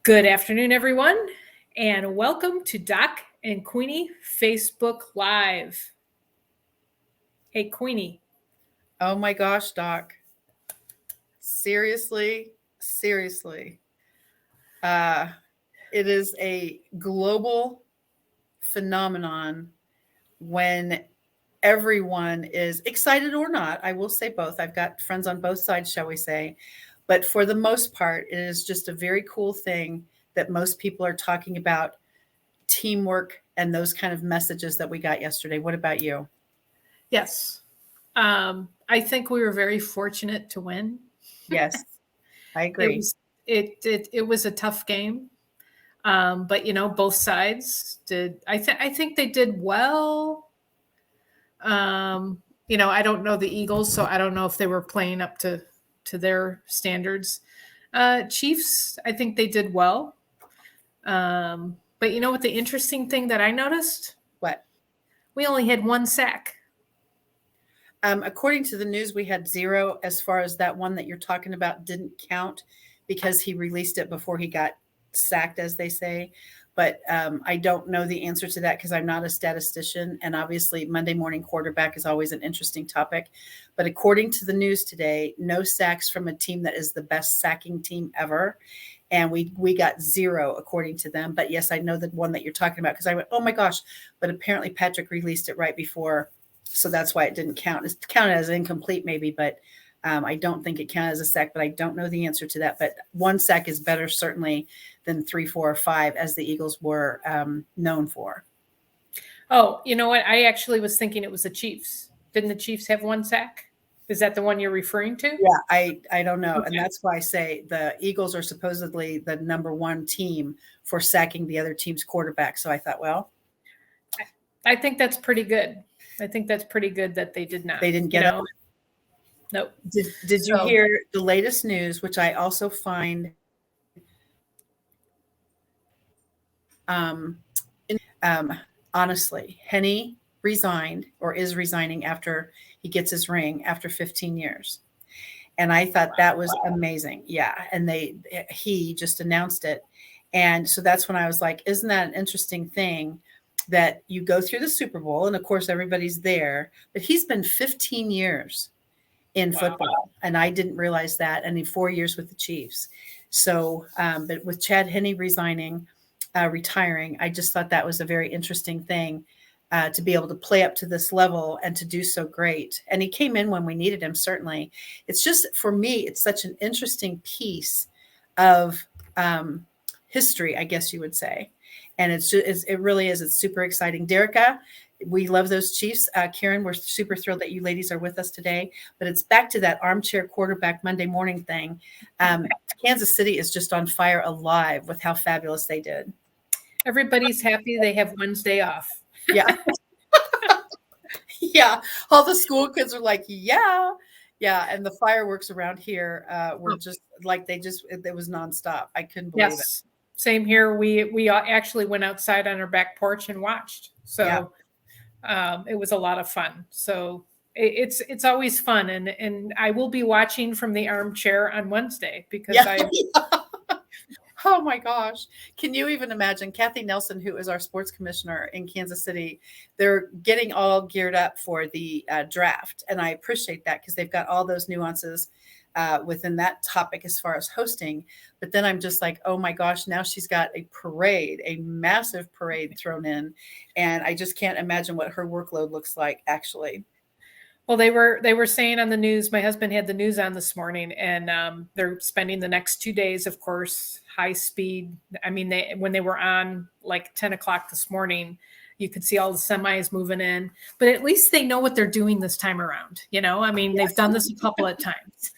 Good afternoon, everyone, and welcome to Doc and Queenie Facebook Live. Hey, Queenie. Oh my gosh, Doc. Seriously, seriously. Uh, it is a global phenomenon when everyone is excited or not. I will say both. I've got friends on both sides, shall we say. But for the most part, it is just a very cool thing that most people are talking about teamwork and those kind of messages that we got yesterday. What about you? Yes, I think we were very fortunate to win. Yes, I It agree. was it was a tough game, but both sides did. I think they did well. I don't know the Eagles, so I don't know if they were playing up to their standards. Chiefs, I think they did well. But you know what? The interesting thing that I noticed, What? we only had one sack. According to the news, we had zero as far as that one that you're talking about didn't count because he released it before he got sacked, as they say. But I don't know the answer to that because I'm not a statistician. And obviously, Monday morning quarterback is always an interesting topic. But according to the news today, no sacks from a team that is the best sacking team ever. And we got zero according to them. But yes, I know the one that you're talking about because I went, oh my gosh. But apparently, Patrick released it right before, so that's why it didn't count. It's counted as incomplete, maybe, but I don't think it counted as a sack. But I don't know the answer to that. But one sack is better, certainly, than 3, 4, or 5, as the Eagles were known for. Oh, you know what? I actually was thinking it was the Chiefs. Didn't the Chiefs have one sack? Is that the one you're referring to? Yeah, I don't know, and Okay. that's why I say the Eagles are supposedly the number one team for sacking the other team's quarterback. So I thought, well, I think that's pretty good. I think that's pretty good that they did not. they didn't get it. Nope. Did you So hear the latest news, which I also find um, honestly, Henny resigned or is resigning after he gets his ring after 15 years. And I thought that was amazing. Yeah. And he just announced it. And so that's when I was like, isn't that an interesting thing that you go through the Super Bowl? And of course, everybody's there, but he's been 15 years in football. And I didn't realize that. And in 4 years with the Chiefs. So, but with Chad Henne resigning, retiring, I just thought that was a very interesting thing to be able to play up to this level and to do so great. And he came in when we needed him, certainly. It's just, for me, it's such an interesting piece of history, I guess you would say. And it really is. It's super exciting. Derica, we love those Chiefs. Karen, we're super thrilled that you ladies are with us today. But it's back to that armchair quarterback Monday morning thing. Kansas City is just on fire alive with how fabulous they did. everybody's happy they have Wednesday off. Yeah. Yeah. All the school kids are like, yeah. Yeah. And the fireworks around here were just like, it was nonstop. I couldn't believe it. Yes. Same here. We actually went outside on our back porch and watched. So it was a lot of fun. So it's always fun, and I will be watching from the armchair on Wednesday because Yeah. Oh my gosh. Can you even imagine Kathy Nelson, who is our sports commissioner in Kansas City? They're getting all geared up for the draft. And I appreciate that because they've got all those nuances within that topic as far as hosting. But then I'm just like, oh my gosh, now she's got a massive parade thrown in. And I just can't imagine what her workload looks like, actually. Well, they were saying on the news. My husband had the news on this morning, and they're spending the next 2 days, of course, high speed. I mean, when they were on like 10 o'clock this morning, you could see all the semis moving in. But at least they know what they're doing this time around. I mean, they've done this a couple of times.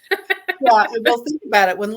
Yeah, well, think about it. When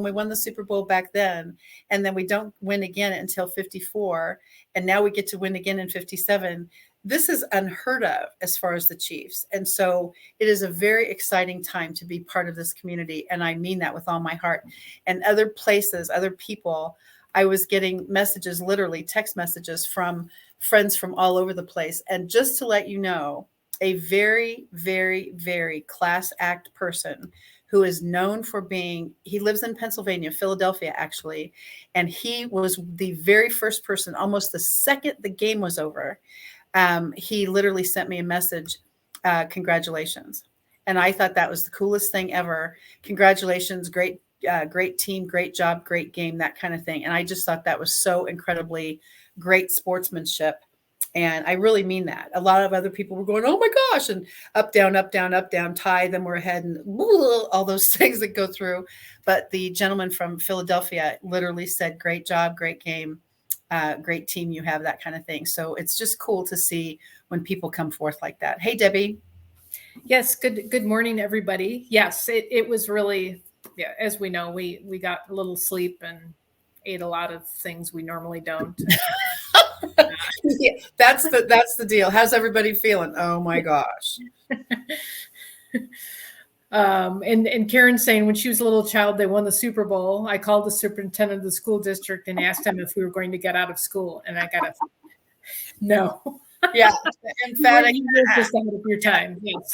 we won the Super Bowl back then, and then we don't win again until 54, and now we get to win again in 57. This is unheard of as far as the Chiefs. And so it is a very exciting time to be part of this community. And I mean that with all my heart. And other places, other people, I was getting messages, literally text messages from friends from all over the place. And just to let you know, a very, very, very class act person who is known for he lives in Pennsylvania, Philadelphia, actually. And he was the very first person, almost the second the game was over. He literally sent me a message, congratulations. And I thought that was the coolest thing ever. Congratulations, great team, great job, great game, that kind of thing. And I just thought that was so incredibly great sportsmanship. And I really mean that. A lot of other people were going, oh my gosh, and up, down, up, down, up, down, tie, then we're ahead, and all those things that go through. But the gentleman from Philadelphia literally said, great job, great game, great team you have, that kind of thing. So it's just cool to see when people come forth like that. Hey, Debbie. Yes, good morning, everybody. Yes, it was really, yeah, as we know, we got a little sleep and ate a lot of things we normally don't. Yeah, that's the deal. How's everybody feeling? Oh my gosh. And Karen saying when she was a little child, they won the Super Bowl. I called the superintendent of the school district and asked him if we were going to get out of school, and I got a no. Yeah, emphatic. You were just ahead of your time. Yes.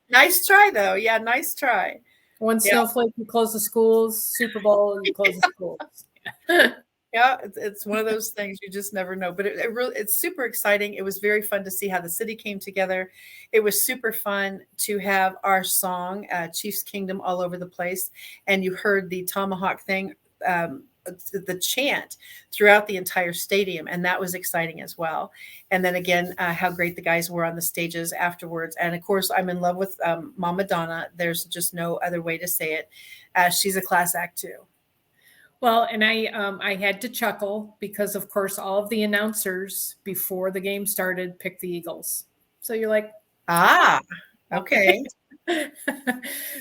Nice try, though. Yeah, nice try. One snowflake, you close the schools. Super Bowl, you close the schools. Yeah, it's one of those things you just never know. But it's super exciting. It was very fun to see how the city came together. It was super fun to have our song, Chiefs Kingdom, all over the place. And you heard the tomahawk thing, the chant throughout the entire stadium. And that was exciting as well. And then again, how great the guys were on the stages afterwards. And of course, I'm in love with Mama Donna. There's just no other way to say it. She's a class act too. Well, and I had to chuckle because, of course, all of the announcers before the game started picked the Eagles. So you're like, okay.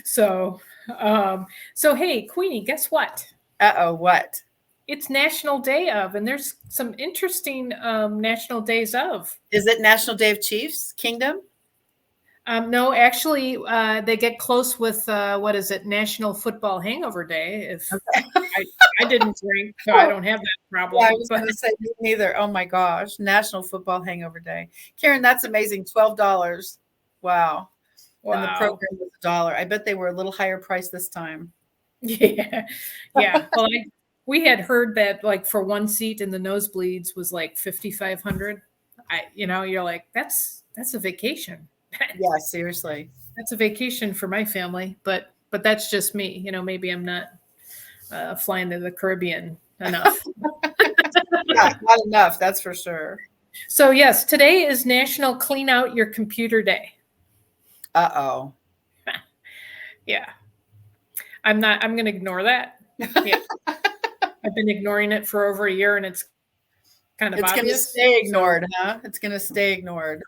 So hey, Queenie, guess what? What? It's National Day of, and there's some interesting National Days of. Is it National Day of Chiefs Kingdom? No, actually, they get close with what is it? National Football Hangover Day. If I didn't drink, so I don't have that problem. Yeah, I was going to say me neither. Oh my gosh, National Football Hangover Day, Karen, that's amazing. $12. Wow. And the program was $1. I bet they were a little higher price this time. Yeah. Well, we had heard that like for one seat in the nosebleeds was like $5,500. You're like, that's a vacation. Yeah, seriously. That's a vacation for my family, but that's just me. Maybe I'm not flying to the Caribbean enough. Yeah, not enough, that's for sure. So yes, today is National Clean Out Your Computer Day. Uh-oh. Yeah. I'm going to ignore that. Yeah. I've been ignoring it for over a year, and it's kind of obvious. It's going to stay ignored, huh? It's going to stay ignored.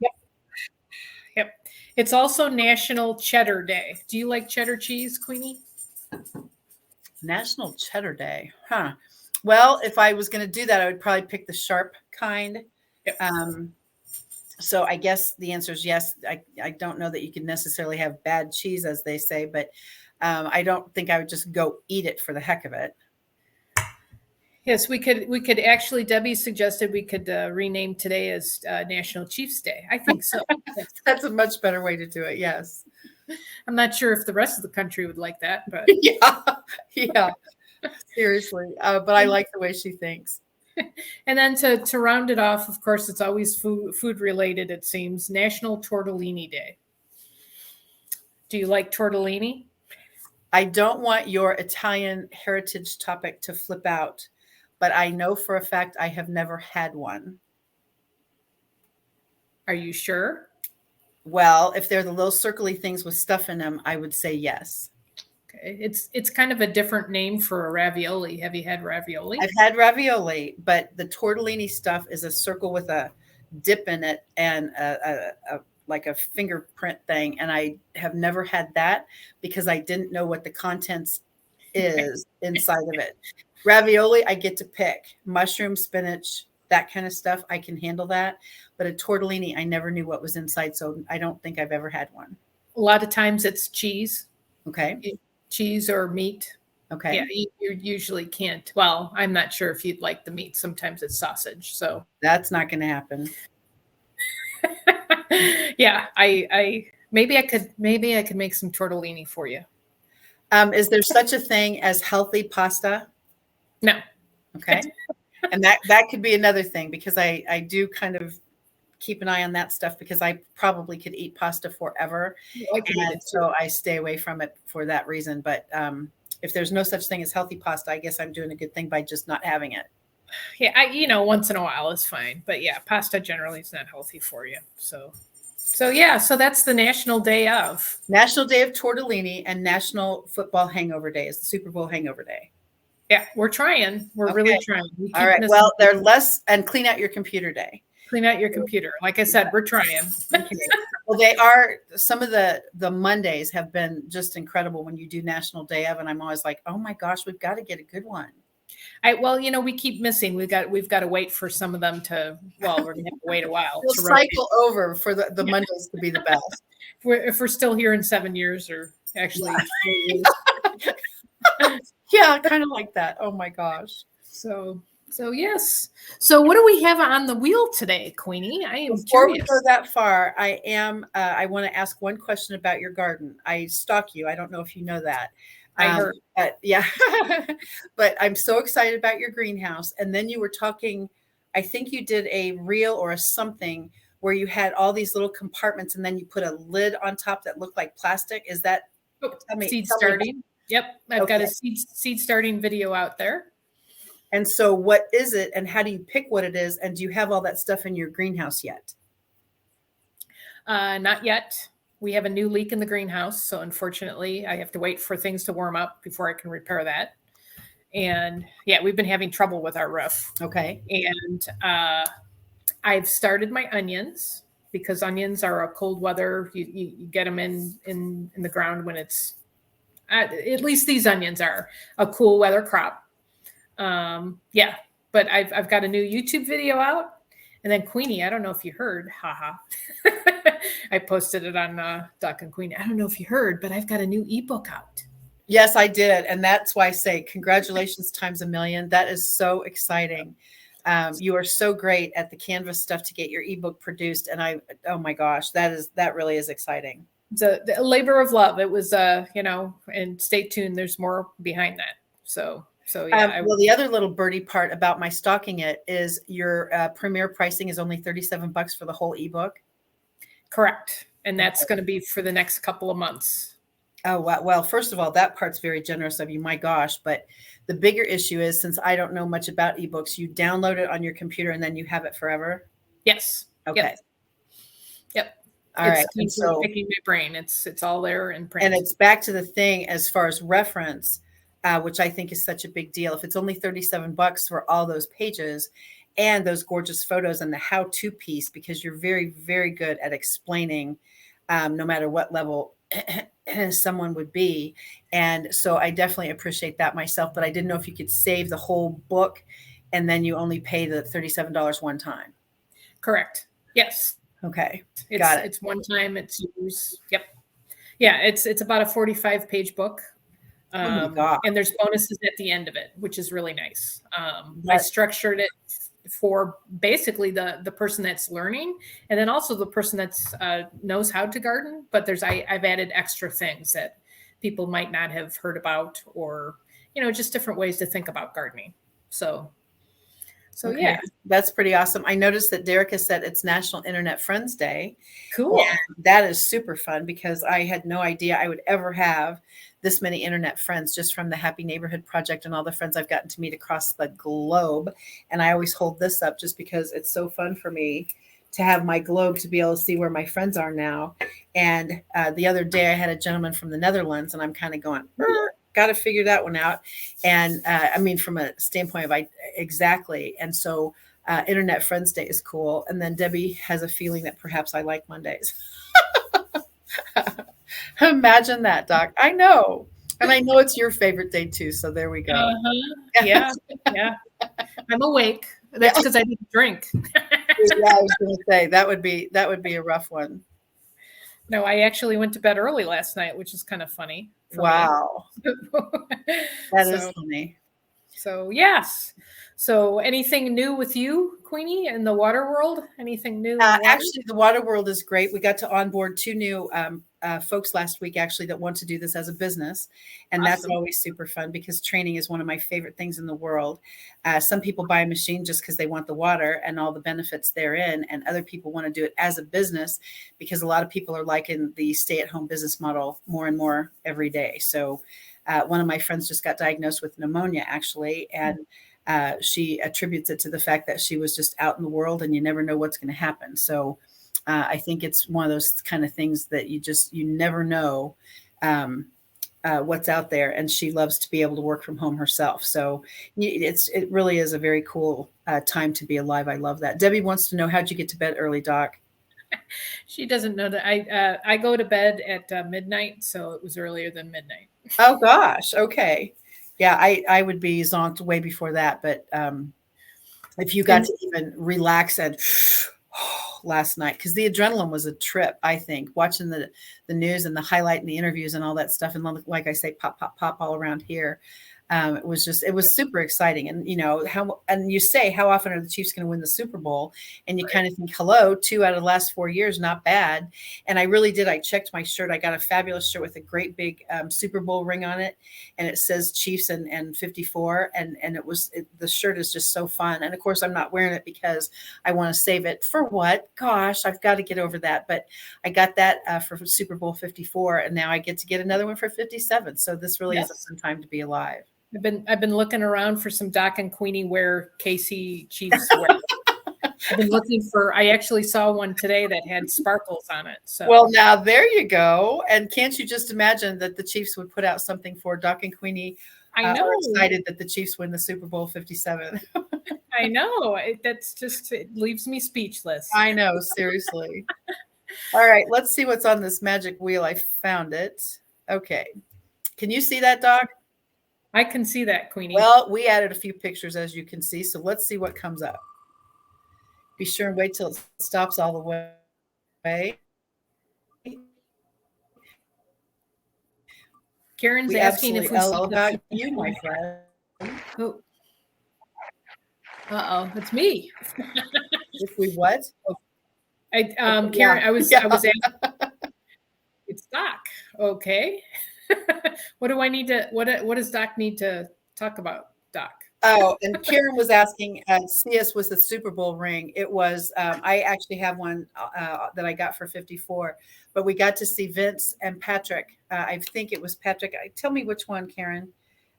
Yep. It's also National Cheddar Day. Do you like cheddar cheese, Queenie? National Cheddar Day. Huh. Well, if I was going to do that, I would probably pick the sharp kind. Yep. So I guess the answer is yes. I don't know that you can necessarily have bad cheese, as they say, but I don't think I would just go eat it for the heck of it. Yes, we could actually, Debbie suggested we could rename today as National Chiefs Day. I think so. That's a much better way to do it. Yes. I'm not sure if the rest of the country would like that, but yeah, seriously. But I like the way she thinks. And then to round it off, of course, it's always food related. It seems National Tortellini Day. Do you like tortellini? I don't want your Italian heritage topic to flip out, but I know for a fact I have never had one. Are you sure? Well, if they're the little circly things with stuff in them, I would say yes. Okay. It's kind of a different name for a ravioli. Have you had ravioli? I've had ravioli, but the tortellini stuff is a circle with a dip in it and like a fingerprint thing. And I have never had that because I didn't know what the contents is inside of it. Ravioli, I get to pick mushroom, spinach, that kind of stuff. I can handle that. But a tortellini, I never knew what was inside. So I don't think I've ever had one. A lot of times it's cheese. Okay. Cheese or meat. Okay. Yeah, you usually can't. Well, I'm not sure if you'd like the meat. Sometimes it's sausage. So that's not going to happen. Yeah, I maybe I could make some tortellini for you. Is there such a thing as healthy pasta? No. Okay. And that could be another thing, because I do kind of keep an eye on that stuff, because I probably could eat pasta forever. I could eat And it too. so I stay away from it for that reason. But if there's no such thing as healthy pasta, I guess I'm doing a good thing by just not having it. Yeah, once in a while is fine. But yeah, pasta generally is not healthy for you. So yeah, so that's the National Day of. National Day of Tortellini and National Football Hangover Day is the Super Bowl hangover day. Yeah, we're trying. We're really trying. All right. Well, they're less, and clean out your computer day. Clean out your computer. Like I said, we're trying. Okay. Well, they are, some of the Mondays have been just incredible when you do National Day of, and I'm always like, oh my gosh, we've got to get a good one. Well, we keep missing. We've got to wait for some of them to. Well, we're gonna have to wait a while. We'll cycle over for the Mondays to be the best. If we're still here in 7 years, or actually 4 years. Yeah, kind of like that. Oh my gosh. So yes. So what do we have on the wheel today, Queenie? I am Before curious. we go that far, I want to ask one question about your garden. I stalk you. I don't know if you know that. I heard. But yeah, but I'm so excited about your greenhouse. And then you were talking, I think you did a reel or a something where you had all these little compartments, and then you put a lid on top that looked like plastic. Is that seed starting? Yep. I've got a seed starting video out there. And so what is it, and how do you pick what it is? And do you have all that stuff in your greenhouse yet? Not yet. We have a new leak in the greenhouse. So unfortunately, I have to wait for things to warm up before I can repair that. And yeah, we've been having trouble with our roof. Okay. And I've started my onions, because onions are a cold weather. You get them in the ground when it's, at least these onions are a cool weather crop. Yeah, but I've got a new YouTube video out. And then Queenie, I don't know if you heard, haha. I posted it on Duck and Queenie. I don't know if you heard, but I've got a new ebook out. Yes, I did. And that's why I say congratulations times a million. That is so exciting. You are so great at the Canvas stuff to get your ebook produced. And oh my gosh, that really is exciting. It's a labor of love. It was, and stay tuned. There's more behind that. So yeah. Well, the other little birdie part about my stocking it is your premier pricing is only $37 for the whole ebook. Correct. And that's going to be for the next couple of months. Oh, wow. Well, first of all, that part's very generous of you. My gosh. But the bigger issue is, since I don't know much about ebooks, you download it on your computer and then you have it forever? Yes. Okay. Yep. All right. And so picking my brain. It's all there in print. And it's back to the thing as far as reference, which I think is such a big deal. If it's only $37 for all those pages and those gorgeous photos and the how-to piece, because you're very, very good at explaining, no matter what level someone would be. And so I definitely appreciate that myself, but I didn't know if you could save the whole book and then you only pay the $37 one time. Correct. Yes. Okay. Got it. It's one time. It's yours. Yep. Yeah. It's about a 45-page book. Oh my God. And there's bonuses at the end of it, which is really nice. I structured it for basically the person that's learning, and then also the person that's knows how to garden. But I've added extra things that people might not have heard about, or just different ways to think about gardening. So Okay. Yeah, that's pretty awesome. I noticed that Derek has said it's National Internet Friends Day. Cool. And that is super fun, because I had no idea I would ever have this many internet friends just from the Happy Neighborhood Project and all the friends I've gotten to meet across the globe. And I always hold this up just because it's so fun for me to have my globe to be able to see where my friends are now. And the other day I had a gentleman from the Netherlands, and I'm kind of going, got to figure that one out. And I mean, from a standpoint of exactly. And so Internet Friends Day is cool. And then Debbie has a feeling that perhaps I like Mondays. Imagine that, Doc. I know. And I know it's your favorite day too. So there we go. Yeah. I'm awake. That's because I didn't drink. Yeah, I was going to say that would be a rough one. No, I actually went to bed early last night, which is kind of funny. Wow. That is funny. So yes. So anything new with you, Queenie, in the water world? Anything new? Actually, the water world is great. We got to onboard 2 new folks last week actually that want to do this as a business. And that's Awesome. always super fun because training is one of my favorite things in the world. Some people buy a machine just because they want the water and all the benefits therein. And other people want to do it as a business because a lot of people are liking the stay-at-home business model more and more every day. So one of my friends just got diagnosed with pneumonia, actually. And she attributes it to the fact that she was just out in the world and you never know what's going to happen. So I think it's one of those kind of things that you never know what's out there. And she loves to be able to work from home herself. So it really is a very cool time to be alive. I love that. Debbie wants to know, how'd you get to bed early, Doc? She doesn't know that I go to bed at midnight, so it was earlier than midnight. Oh gosh. Okay. Yeah, I would be zonked way before that. But if you got to even relax and last night, because the adrenaline was a trip, I think, watching the news and the highlight and the interviews and all that stuff. And like I say, pop, pop, pop all around here. It was super exciting. And, you say, how often are the Chiefs going to win the Super Bowl? And you kind of think, hello, 2 out of the last 4 years, not bad. And I really did. I checked my shirt. I got a fabulous shirt with a great big Super Bowl ring on it. And it says Chiefs and 54. And the shirt is just so fun. And of course, I'm not wearing it because I want to save it for what? Gosh, I've got to get over that. But I got that for Super Bowl 54. And now I get to get another one for 57. So this really is a fun time to be alive. I've been looking around for some Doc and Queenie wear KC Chiefs wear. I've been looking for. I actually saw one today that had sparkles on it. So well, now there you go. And can't you just imagine that the Chiefs would put out something for Doc and Queenie? I know. Are excited that the Chiefs win the Super Bowl 57. I know. It leaves me speechless. I know, seriously. All right, let's see what's on this magic wheel. I found it. Okay. Can you see that, Doc? I can see that, Queenie. Well, we added a few pictures, as you can see. So let's see what comes up. Be sure and wait till it stops all the way. Karen's asking if we all about you, my friend. Oh. It's me. If we what? Karen, yeah. I was asking. It's Doc. Okay. What do I need to? What does Doc need to talk about, Doc? Oh, and Karen was asking, see us with the Super Bowl ring. It was, I actually have one that I got for 54, but we got to see Vince and Patrick. I think it was Patrick. Tell me which one, Karen.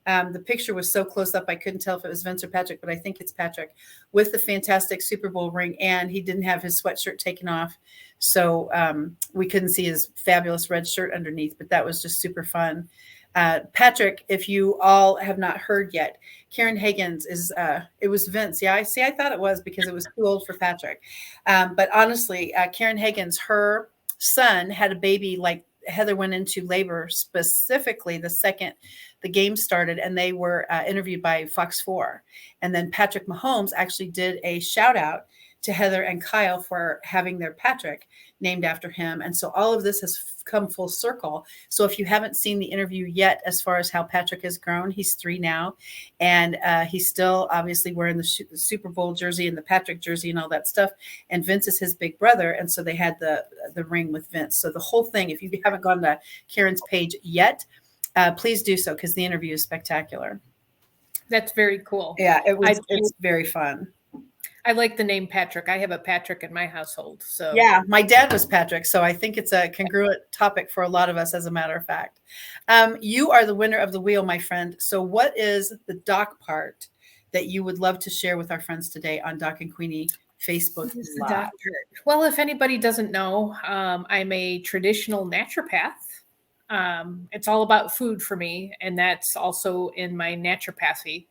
The picture was so close up, I couldn't tell if it was Vince or Patrick, but I think it's Patrick with the fantastic Super Bowl ring. And he didn't have his sweatshirt taken off. So we couldn't see his fabulous red shirt underneath, but that was just super fun. Patrick, if you all have not heard yet, Karen Higgins it was Vince. Yeah, I thought it was because it was too old for Patrick. But honestly, Karen Higgins, her son had a baby like Heather went into labor specifically the second the game started, and they were interviewed by Fox 4. And then Patrick Mahomes actually did a shout out to Heather and Kyle for having their Patrick named after him. And so all of this has come full circle. So if you haven't seen the interview yet, as far as how Patrick has grown, he's 3 now. And he's still obviously wearing the Super Bowl jersey and the Patrick jersey and all that stuff. And Vince is his big brother. And so they had the ring with Vince. So the whole thing, if you haven't gone to Karen's page yet, please do so because the interview is spectacular. That's very cool. Yeah, it's very fun. I like the name Patrick. I have a Patrick in my household. So yeah, my dad was Patrick. So I think it's a congruent topic for a lot of us, as a matter of fact. You are the winner of the wheel, my friend. So what is the Doc part that you would love to share with our friends today on Doc and Queenie Facebook Live? Well, if anybody doesn't know, I'm a traditional naturopath. It's all about food for me. And that's also in my naturopathy.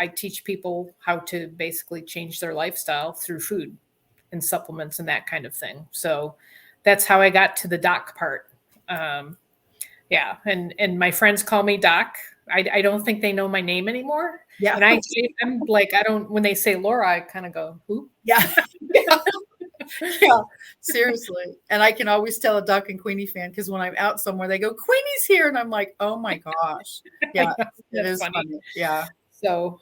I teach people how to basically change their lifestyle through food and supplements and that kind of thing. So that's how I got to the Doc part. Yeah. And my friends call me Doc. I don't think they know my name anymore. Yeah. And I'm like, when they say Laura, I kind of go, who? Yeah. Yeah. Yeah, seriously. And I can always tell a Doc and Queenie fan because when I'm out somewhere, they go, Queenie's here. And I'm like, oh my gosh. Yeah, it is funny. Yeah. So,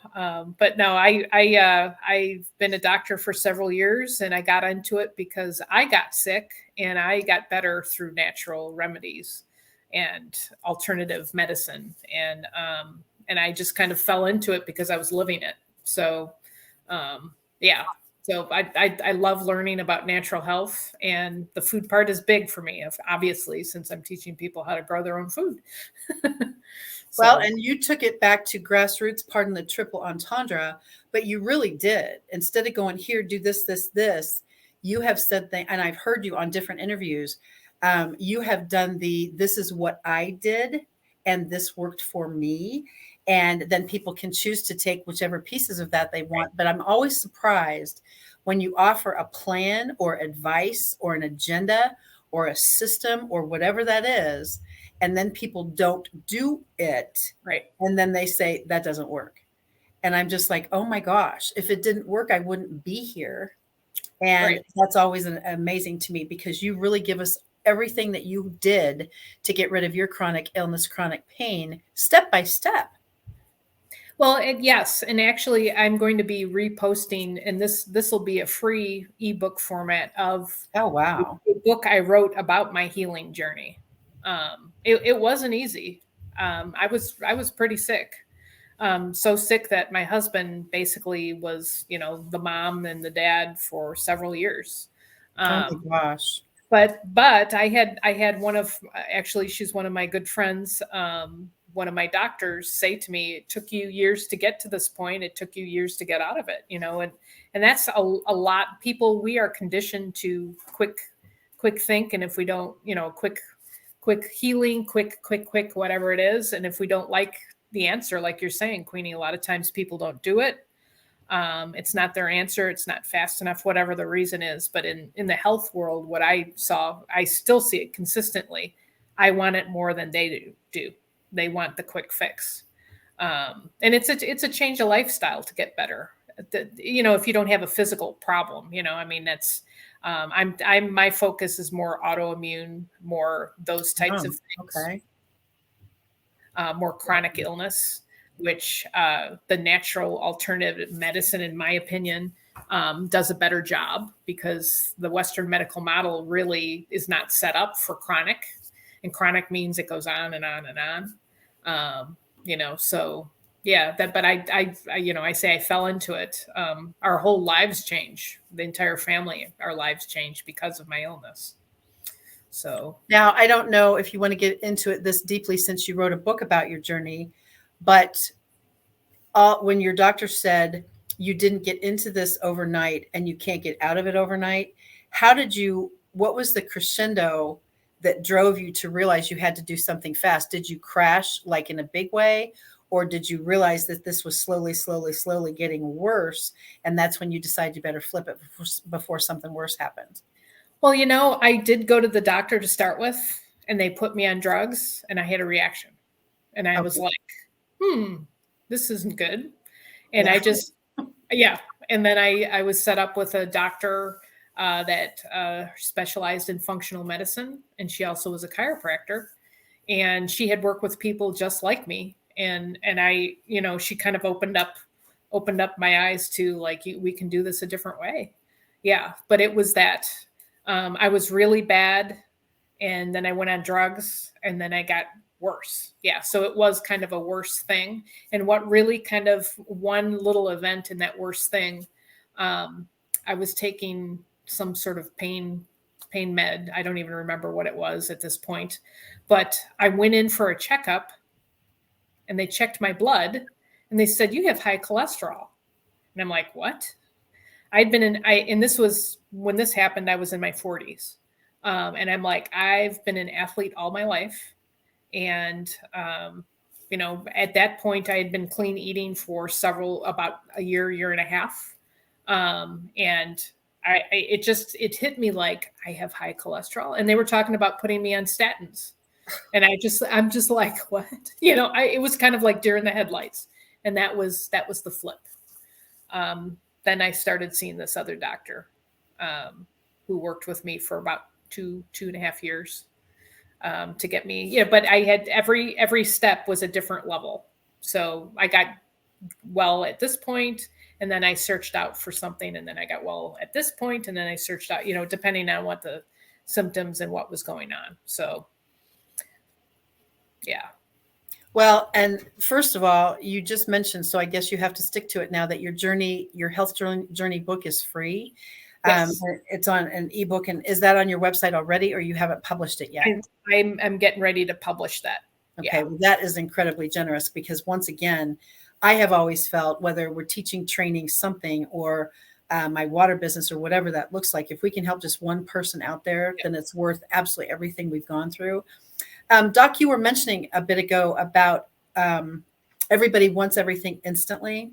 but no, I've been a doctor for several years, and I got into it because I got sick, and I got better through natural remedies and alternative medicine, and I just kind of fell into it because I was living it. So, yeah. So I love learning about natural health, and the food part is big for me, obviously, since I'm teaching people how to grow their own food. Well, So and you took it back to grassroots, pardon the triple entendre, but you really did. Instead of going here, do this, this, this, you have said things, and I've heard you on different interviews. You have done this is what I did, and this worked for me. And then people can choose to take whichever pieces of that they want. But I'm always surprised when you offer a plan or advice or an agenda or a system or whatever that is, and then people don't do it, right. and then they say that doesn't work, and I'm just like, oh my gosh, if it didn't work I wouldn't be here. And Right. that's always amazing to me, because you really give us everything that you did to get rid of your chronic illness, chronic pain, step by step. Well, yes, and actually, I'm going to be reposting, and this will be a free ebook format of Oh wow. the book I wrote about my healing journey. It wasn't easy. I was pretty sick, so sick that my husband basically was, the mom and the dad for several years. Oh my Um, gosh. but I had one of, actually, she's one of my good friends, one of my doctors say to me, it took you years to get to this point, it took you years to get out of it, and that's a lot. People, we are conditioned to quick think, and if we don't, quick healing, quick whatever it is, and if we don't like the answer, like you're saying, Queenie, a lot of times people don't do it. It's not their answer. It's not fast enough, whatever the reason is. But in the health world, what I saw, I still see it consistently. I want it more than they do. They want the quick fix, and it's a change of lifestyle to get better. If you don't have a physical problem, I mean, that's I'm my focus is more autoimmune, more those types Oh, of things, okay. more chronic illness, which the natural alternative medicine, in my opinion, does a better job, because the Western medical model really is not set up for chronic, and chronic means it goes on and on and on. So yeah, but I say I fell into it. Our whole lives change. The entire family, our lives change because of my illness. So Now, I don't know if you want to get into it this deeply since you wrote a book about your journey, but when your doctor said you didn't get into this overnight and you can't get out of it overnight, what was the crescendo that drove you to realize you had to do something fast? Did you crash like in a big way? Or did you realize that this was slowly getting worse? And that's when you decide you better flip it before something worse happens. well, I did go to the doctor to start with, and they put me on drugs, and I had a reaction. And I was Okay. like, this isn't good. And Yeah. I just, yeah. And then I was set up with a doctor that specialized in functional medicine. And she also was a chiropractor. And she had worked with people just like me. And I, she kind of opened up my eyes to, like, we can do this a different way. Yeah. But it was that I was really bad, and then I went on drugs, and then I got worse. Yeah, so it was kind of a worse thing. And what really kind of one little event in that worse thing, I was taking some sort of pain med. I don't even remember what it was at this point, but I went in for a checkup, and they checked my blood, and they said, you have high cholesterol. And I'm like, what? And this was when this happened, I was in my 40s. And I'm like, I've been an athlete all my life. And, at that point, I had been clean eating for about a year and a half. And it hit me like, I have high cholesterol. And they were talking about putting me on statins. And I'm just like, what? It was kind of like deer in the headlights. And that was the flip. Then I started seeing this other doctor, who worked with me for about two and a half years, to get me. Yeah, but I had every step was a different level. So I got well at this point, and then I searched out for something, and then I got well at this point, and then I searched out, depending on what the symptoms and what was going on. So, yeah. Well, and first of all, you just mentioned, so I guess you have to stick to it now that your health journey book is free. Yes. It's on an ebook, and is that on your website already, or you haven't published it yet? I'm getting ready to publish that. Okay, Yeah. well, that is incredibly generous because once again, I have always felt whether we're teaching, training something, or my water business or whatever that looks like, if we can help just one person out there, then it's worth absolutely everything we've gone through. Doc, you were mentioning a bit ago about everybody wants everything instantly.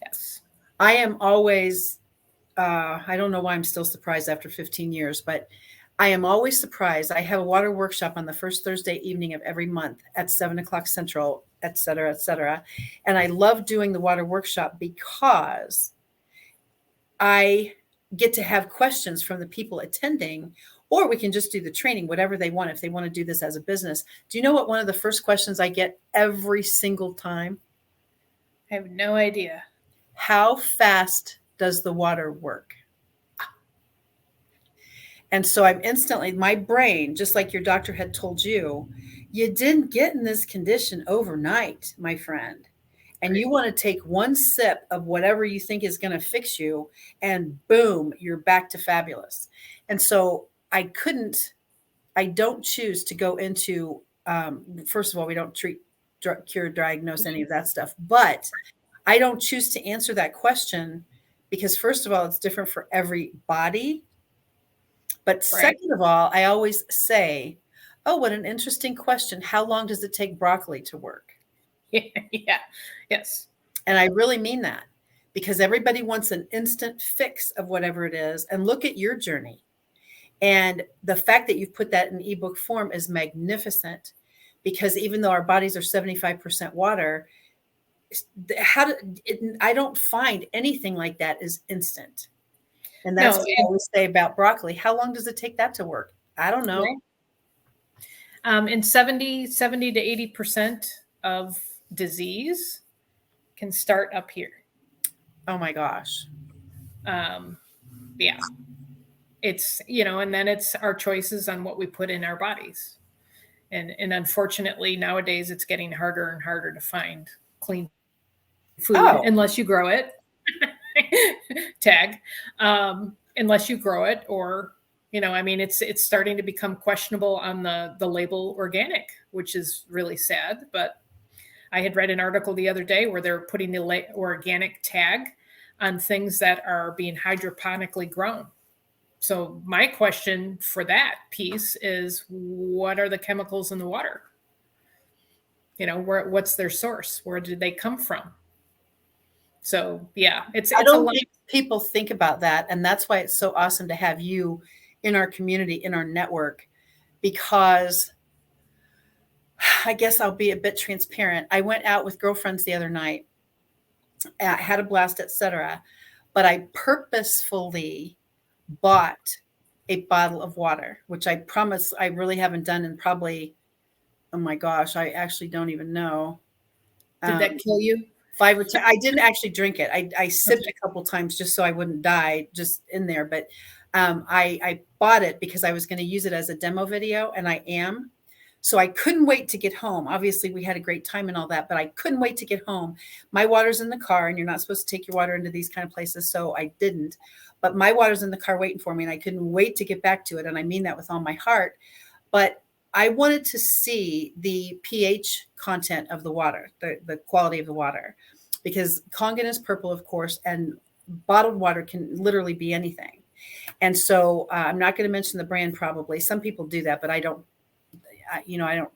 Yes. I am always, I don't know why I'm still surprised after 15 years, but I am always surprised. I have a water workshop on the first Thursday evening of every month at 7 o'clock Central, et cetera, et cetera. And I love doing the water workshop because I get to have questions from the people attending, or we can just do the training, whatever they want, if they want to do this as a business. Do you know what one of the first questions I get every single time? I have no idea. How fast does the water work? And so I'm instantly, my brain, just like your doctor had told you, you didn't get in this condition overnight, my friend. And you want to take one sip of whatever you think is going to fix you, and boom, you're back to fabulous. And so I don't choose to go into, first of all, we don't treat, cure, diagnose, any of that stuff. But I don't choose to answer that question because, first of all, it's different for every body. But Right. second of all, I always say, oh, what an interesting question. How long does it take broccoli to work? Yeah. Yes. And I really mean that because everybody wants an instant fix of whatever it is. And look at your journey. And the fact that you've put that in ebook form is magnificent because even though our bodies are 75% water, I don't find anything like that is instant. And that's No. what I always say about broccoli. How long does it take that to work? I don't know. Right. And 70 to 80% of disease can start up here. Oh my gosh. Yeah. It's, and then it's our choices on what we put in our bodies. And unfortunately, nowadays it's getting harder and harder to find clean food Oh, unless you grow it. Tag. Unless you grow it, or it's starting to become questionable on the label organic, which is really sad. But I had read an article the other day where they're putting the organic tag on things that are being hydroponically grown. So my question for that piece is, what are the chemicals in the water? What's their source? Where did they come from? So yeah, it's I a don't lot. think people think about that. And that's why it's so awesome to have you in our community, in our network, because I guess I'll be a bit transparent. I went out with girlfriends the other night, had a blast, etc. But I purposefully bought a bottle of water, which I promise I really haven't done in probably, oh my gosh, I actually don't even know. Did that kill you? 5 or 10. I didn't actually drink it. I sipped Okay. a couple times just so I wouldn't die just in there. But I bought it because I was going to use it as a demo video, and I am. So I couldn't wait to get home. Obviously, we had a great time and all that, but I couldn't wait to get home. My water's in the car, and you're not supposed to take your water into these kind of places, so I didn't. But my water's in the car waiting for me, and I couldn't wait to get back to it. And I mean that with all my heart. But I wanted to see the pH content of the water, the quality of the water, because Kangen is purple, of course, and bottled water can literally be anything. And so I'm not going to mention the brand probably. Some people do that, but I don't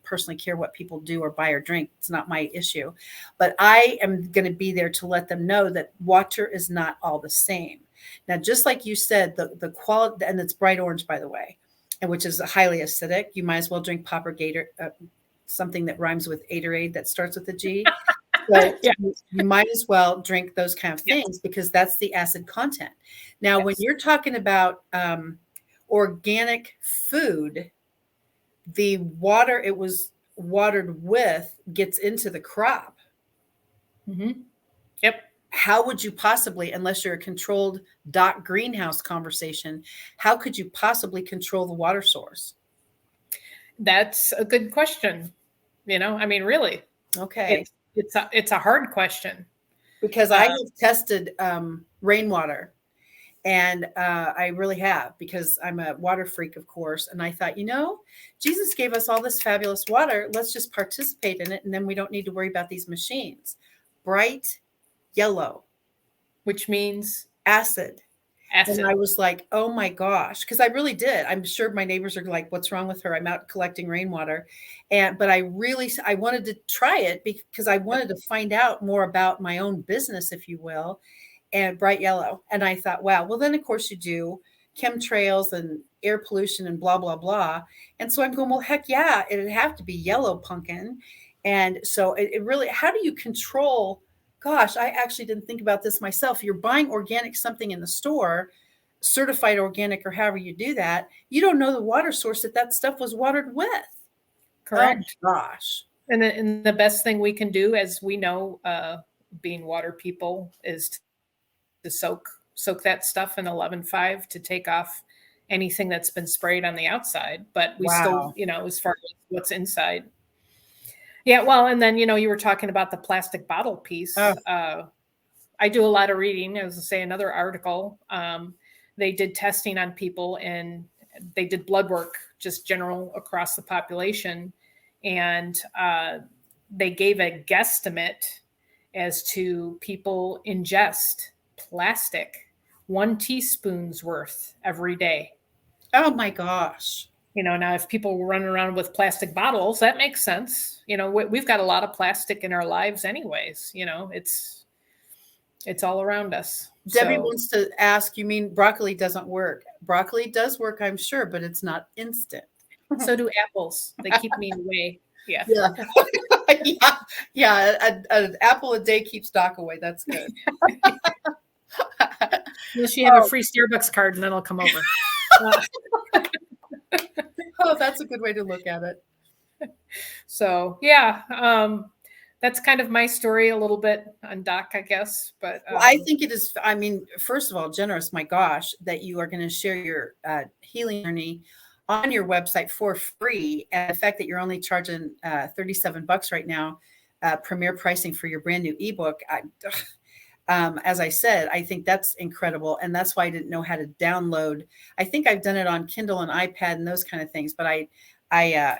personally care what people do or buy or drink. It's not my issue. But I am going to be there to let them know that water is not all the same. Now, just like you said, the quality, and it's bright orange, by the way, and which is highly acidic. You might as well drink pop or gator, something that rhymes with Gatorade that starts with a G. So Yeah. you might as well drink those kind of Yes. things because that's the acid content. Now, when Yes. you're talking about organic food, the water it was watered with gets into the crop. Mm-hmm. Yep. How would you possibly, unless you're a controlled dot greenhouse conversation, how could you possibly control the water source? That's a good question. I mean, really, Okay. it's a hard question. Because I Uh, have tested rainwater, and I really have, because I'm a water freak, of course. And I thought, Jesus gave us all this fabulous water. Let's just participate in it. And then we don't need to worry about these machines. Bright yellow, which means acid. And acid. I was like, oh my gosh, because I really did. I'm sure my neighbors are like, what's wrong with her? I'm out collecting rainwater. But I wanted to try it because I wanted to find out more about my own business, if you will, and bright yellow. And I thought, wow, well, then of course you do chemtrails and air pollution and blah, blah, blah. And so I'm going, well, heck yeah, it'd have to be yellow pumpkin. And so it really, how do you control? Gosh, I actually didn't think about this myself. You're buying organic something in the store, certified organic, or however you do that. You don't know the water source that stuff was watered with. Correct. Oh gosh. And the best thing we can do, as we know, being water people, is to soak that stuff in 11.5 to take off anything that's been sprayed on the outside. But we still, Wow. as far as what's inside. Yeah, well, and then you were talking about the plastic bottle piece. Oh, I do a lot of reading. As I say, another article. They did testing on people, and they did blood work, just general across the population, and they gave a guesstimate as to people ingest plastic 1 teaspoon's worth every day. oh my gosh. Now if people run around with plastic bottles, that makes sense. We've got a lot of plastic in our lives anyways. It's all around us. Debbie So, wants to ask, you mean broccoli doesn't work? Broccoli does work, I'm sure, but it's not instant. so do apples. They keep me away. Yeah. Yeah. Yeah. Yeah. An apple a day keeps Doc away. That's good. Unless you have a free Starbucks card, and then I'll come over. Oh, that's a good way to look at it. So yeah, that's kind of my story a little bit on Doc, I guess. But Well, I think it is, I mean, first of all, generous, my gosh, that you are going to share your healing journey on your website for free. And the fact that you're only charging $37 right now, premier pricing for your brand new ebook. As I said, I think that's incredible. And that's why I didn't know how to download. I think I've done it on Kindle and iPad and those kind of things, but I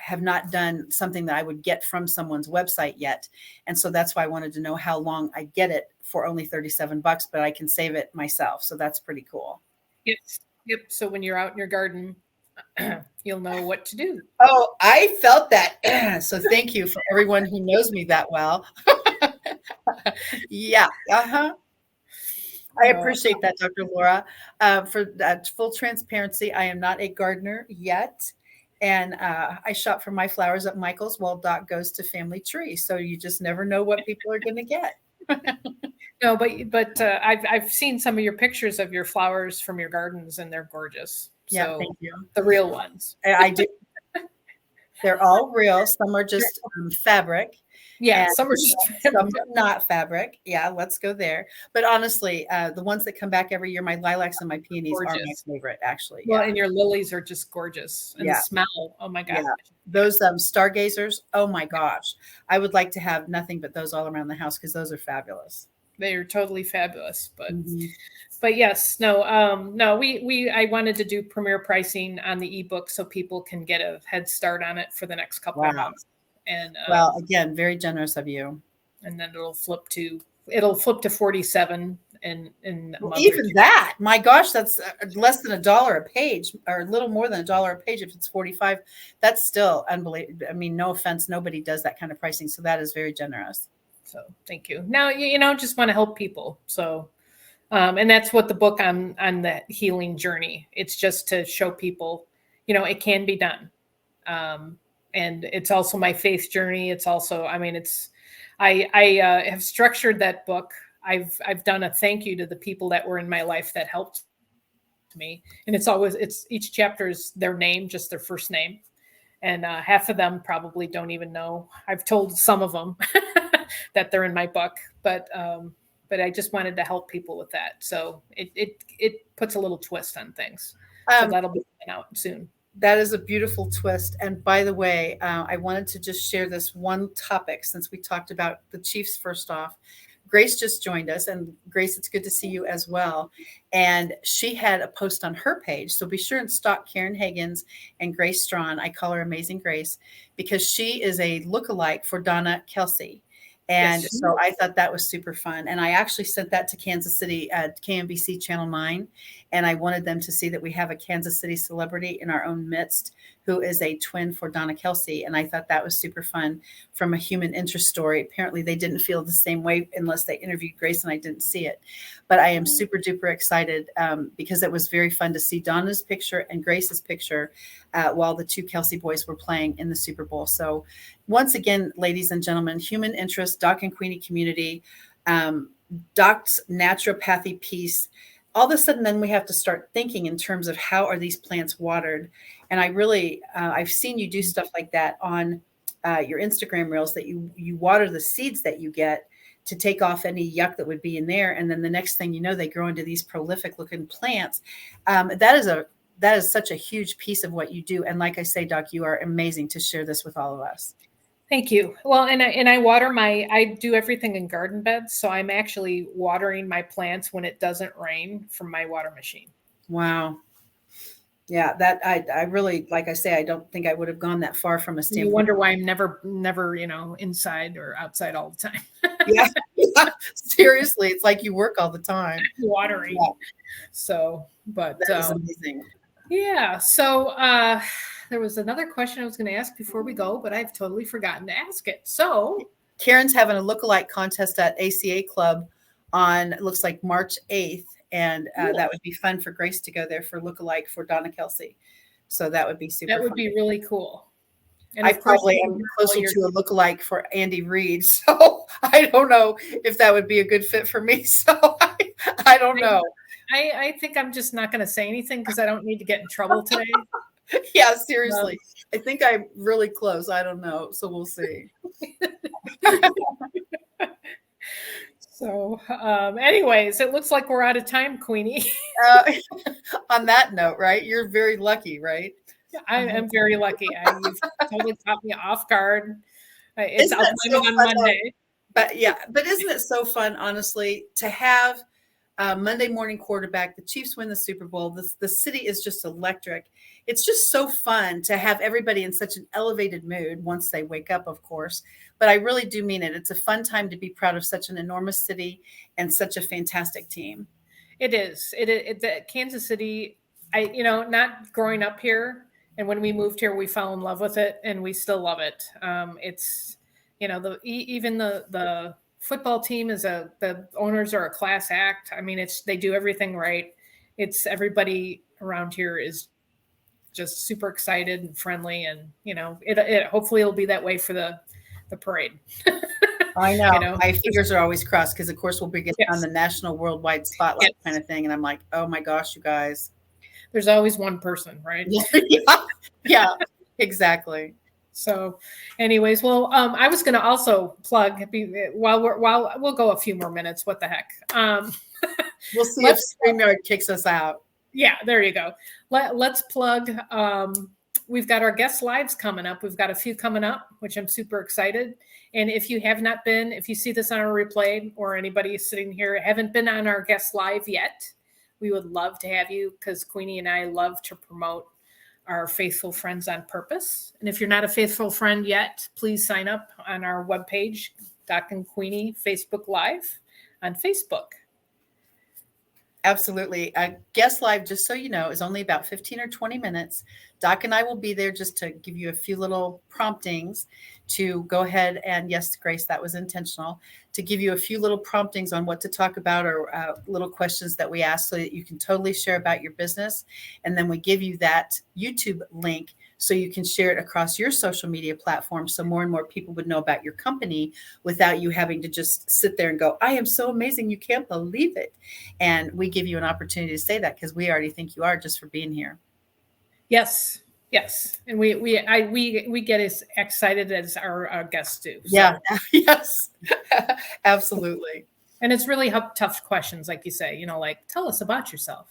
have not done something that I would get from someone's website yet. And so that's why I wanted to know how long I get it for only $37, but I can save it myself. So that's pretty cool. Yep. So when you're out in your garden, you'll know what to do. Oh, I felt that. So thank you for everyone who knows me that well. Yeah. Uh-huh. I appreciate that, Dr. Laura. For full transparency, I am not a gardener yet. And I shop for my flowers at Michael's while Doc goes to Family Tree. So you just never know what people are going to get. No, but I've seen some of your pictures of your flowers from your gardens, and they're gorgeous. Yeah, so thank you. The real ones. I do. They're all real. Some are just fabric. Yeah, some are not fabric. Yeah, let's go there. But honestly, the ones that come back every year, my lilacs and my peonies are my favorite, actually. Well, and your lilies are just gorgeous. And the smell, oh my gosh. Yeah. Those stargazers, oh my gosh. I would like to have nothing but those all around the house because those are fabulous. They are totally fabulous. But yes, no, I wanted to do premier pricing on the ebook so people can get a head start on it for the next couple of months. And well, again, very generous of you. And then it'll flip to 47 in even that. My gosh, that's less than $1 a page, or a little more than $1 a page. If it's 45, that's still unbelievable. I mean, no offense, nobody does that kind of pricing, so that is very generous. So thank you. Now just want to help people. So, and that's what the book on the healing journey. It's just to show people, it can be done. And it's also my faith journey. It's also, I have structured that book. I've done a thank you to the people that were in my life that helped me. And it's each chapter is their name, just their first name. And half of them probably don't even know. I've told some of them that they're in my book, but but I just wanted to help people with that. So it puts a little twist on things. So Um, that'll be coming out soon. that is a beautiful twist. And by the way, I wanted to just share this one topic since we talked about the Chiefs first off. Grace just joined us, and Grace, it's good to see you as well. And she had a post on her page. So be sure and stalk Karen Higgins and Grace Strawn. I call her Amazing Grace because she is a lookalike for Donna Kelsey. And Yes. so I thought that was super fun. And I actually sent that to Kansas City at KMBC Channel 9. And I wanted them to see that we have a Kansas City celebrity in our own midst who is a twin for Donna Kelsey. And I thought that was super fun from a human interest story. Apparently, they didn't feel the same way unless they interviewed Grace and I didn't see it. But I am super duper excited because it was very fun to see Donna's picture and Grace's picture while the two Kelsey boys were playing in the Super Bowl. So once again, ladies and gentlemen, human interest, Doc and Queenie community, Doc's naturopathy piece. All of a sudden, then we have to start thinking in terms of how are these plants watered. And I really, I've seen you do stuff like that on your Instagram reels, that you water the seeds that you get to take off any yuck that would be in there. And then the next thing you know, they grow into these prolific looking plants. That is such a huge piece of what you do. And like I say, Doc, you are amazing to share this with all of us. Thank you. Well, and I do everything in garden beds. So I'm actually watering my plants when it doesn't rain from my water machine. Wow. Yeah, that I really, like I say, I don't think I would have gone that far from a standpoint. You wonder why I'm never, inside or outside all the time. Yeah. Seriously. It's like you work all the time. Watering. Yeah. So, but that is amazing. Yeah. So there was another question I was going to ask before we go, but I've totally forgotten to ask it. So Karen's having a lookalike contest at ACA Club on, it looks like March 8th. And that would be fun for Grace to go there for lookalike for Donna Kelsey. So that would be super That would fun. be really cool. And I probably am closer to a lookalike for Andy Reid. So I don't know if that would be a good fit for me. So I don't know. I think I'm just not going to say anything because I don't need to get in trouble today. Yeah, seriously. I think I'm really close. I don't know. So we'll see. So anyways, it looks like we're out of time, Queenie. On that note, right? You're very lucky, right? I am very lucky. You've totally caught me off guard. It's I'll blame it on Monday. But yeah, but isn't it so fun, honestly, to have Monday morning quarterback, the Chiefs win the Super Bowl. The city is just electric. It's just so fun to have everybody in such an elevated mood once they wake up, of course. But I really do mean it. It's a fun time to be proud of such an enormous city and such a fantastic team. It is. Kansas City, not growing up here. And when we moved here, we fell in love with it and we still love it. It's, even the football team the owners are a class act. I mean, they do everything right. It's everybody around here is just super excited and friendly, and it hopefully it'll be that way for the parade. I know. My fingers are always crossed because, of course, we'll be getting on the national worldwide spotlight kind of thing, and I'm like, oh my gosh, you guys. There's always one person, right? Yeah, exactly. So, anyways, well, I was going to also plug while we'll go a few more minutes. What the heck? We'll see if StreamYard kicks us out. Yeah, there you go. Let's plug. We've got our guest lives coming up. We've got a few coming up, which I'm super excited. And if you have not been, if you see this on a replay or anybody sitting here haven't been on our guest live yet, we would love to have you because Queenie and I love to promote our Faithful Friends on Purpose. And if you're not a faithful friend yet, please sign up on our webpage, Doc and Queenie Facebook Live on Facebook. Absolutely. Guest Live, just so you know, is only about 15 or 20 minutes. Doc and I will be there just to give you a few little promptings to go ahead and, yes, Grace, that was intentional, to give you a few little promptings on what to talk about or little questions that we ask so that you can totally share about your business. And then we give you that YouTube link so you can share it across your social media platform so more and more people would know about your company without you having to just sit there and go, I am so amazing, you can't believe it. And we give you an opportunity to say that because we already think you are just for being here. Yes. And we get as excited as our guests do. So. Yeah. Yes, absolutely. And it's really tough questions, like you say, like, tell us about yourself.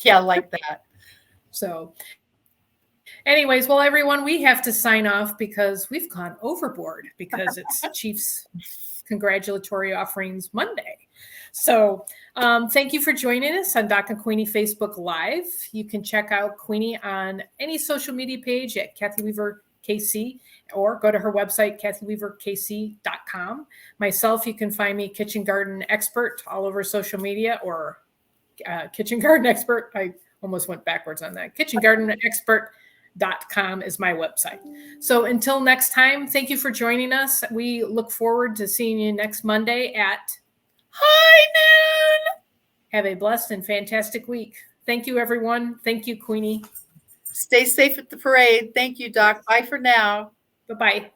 Yeah, like that. So anyways, well, everyone, we have to sign off because we've gone overboard because it's Chiefs Congratulatory Offerings Monday. So thank you for joining us on Doc and Queenie Facebook Live. You can check out Queenie on any social media page at Kathy Weaver KC, or go to her website, kathyweaverkc.com. Myself, you can find me Kitchen Garden Expert all over social media, or Kitchen Garden Expert. I almost went backwards on that. Kitchen Garden Expert.com is my website. So until next time, thank you for joining us. We look forward to seeing you next Monday at high noon. Have a blessed and fantastic week. Thank you, everyone. Thank you, Queenie. Stay safe at the parade. Thank you, Doc. Bye for now. Bye-bye.